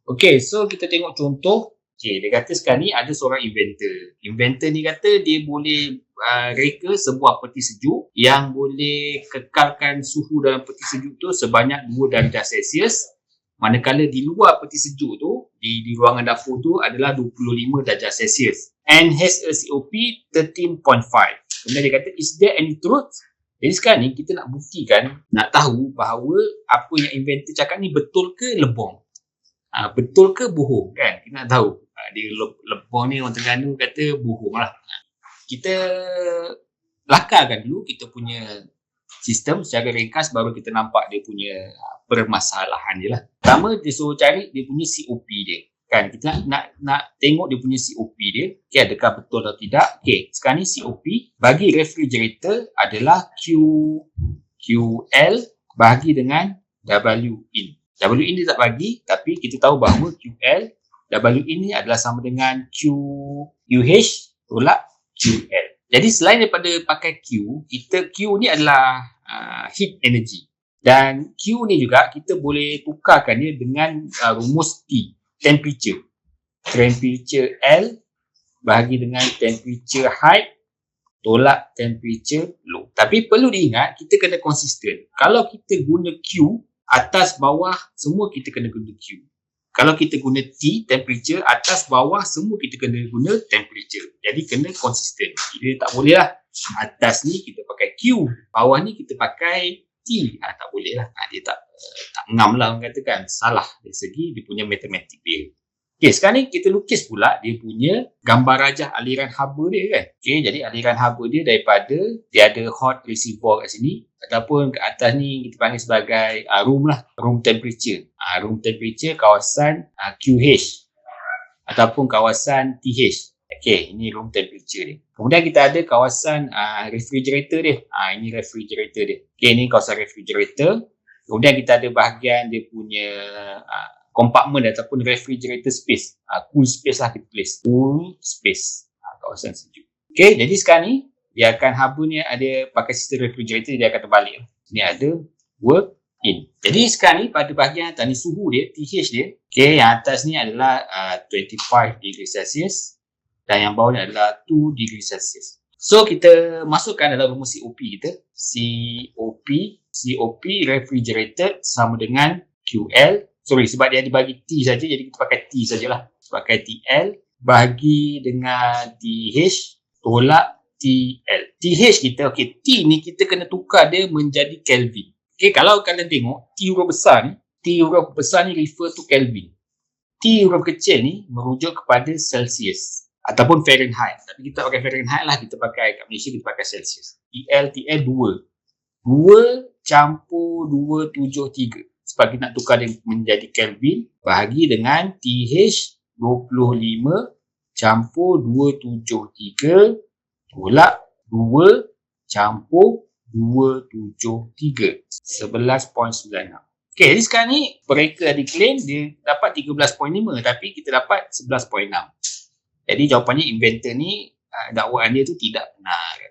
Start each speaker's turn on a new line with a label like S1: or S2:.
S1: Okay, so kita tengok contoh. Okay, dia kata sekarang ni ada seorang inventor. Inventor ni kata dia boleh reka sebuah peti sejuk yang boleh kekalkan suhu dalam peti sejuk tu sebanyak 2 darjah Celsius. Manakala di luar peti sejuk tu, di ruangan dapur tu adalah 25 darjah Celsius. And has a COP 13.5. Kemudian dia kata, is there any truth? Jadi sekarang ni kita nak buktikan, nak tahu bahawa apa yang inventor cakap ni betul ke lebong. Betul ke bohong kan? Kita nak tahu. Dia lebong ni orang Terengganu kata bohong lah. Kita lakarkan dulu kita punya sistem secara ringkas baru kita nampak dia punya permasalahan dia lah. Pertama dia suruh cari dia punya COP dia. Kan kita nak tengok dia punya COP dia. Okay, adakah betul atau tidak? Okay, sekarang ni COP bagi refrigerator adalah QL bahagi dengan Win. Win dia tak bagi, tapi kita tahu bahawa QL, Win ni adalah sama dengan QH tolak QL. Jadi selain daripada pakai Q ni adalah heat energy. Dan Q ni juga kita boleh tukarkan dia dengan rumus T, temperature. Temperature L bahagi dengan temperature height tolak temperature low. Tapi perlu diingat, kita kena konsisten. Kalau kita guna Q, atas bawah semua kita kena guna Q. Kalau kita guna T, temperature, atas bawah semua kita kena guna temperature. Jadi kena konsisten. Dia tak boleh lah. Atas ni kita pakai Q, bawah ni kita pakai T. Tak boleh lah. Dia tak ngam lah orang katakan. Salah dari segi dia punya matematik dia. Okay, sekarang ni kita lukis pula dia punya gambar rajah aliran haba dia kan. Okay, jadi aliran haba dia daripada dia ada hot reservoir kat sini ataupun kat atas ni kita panggil sebagai room lah, room temperature. Room temperature kawasan QH ataupun kawasan TH. Okay, ini room temperature dia. Kemudian kita ada kawasan refrigerator dia. Ini refrigerator dia. Okay, ini kawasan refrigerator. Kemudian kita ada bahagian dia punya compartment ataupun refrigerator space. Cool space lah kita tulis. Cool space. Kawasan sejuk. Okay, jadi sekarang ni dia akan haba ni ada pakai sistem refrigerator, dia akan terbalik. Ni ada work in. Jadi sekarang ni pada bahagian atas ni suhu dia, TH dia. Okay, yang atas ni adalah 25 degrees Celsius dan yang bawah ni adalah 2 degrees Celsius. So kita masukkan dalam rumus COP kita. COP refrigerator sama dengan QL. Sorry, sebab dia dibagi T saja, jadi kita pakai T sajalah. Pakai TL bagi dengan TH tolak TL. TH kita, okay, T ni kita kena tukar dia menjadi Kelvin. Okay, kalau kalian tengok, T huruf besar ni refer to Kelvin. T huruf kecil ni merujuk kepada Celsius ataupun Fahrenheit. Tapi kita pakai Fahrenheit lah, kita pakai kat Malaysia kita pakai Celsius. TL 2 campur 273. Sebab kita nak tukar dia menjadi Kelvin bahagi dengan TH 25 campur 273 tolak 2 campur 273 11.96. Okay, jadi sekarang ni mereka ada claim dia dapat 13.5 tapi kita dapat 11.6. Jadi jawapannya inventor ni dakwaan dia tu tidak benar.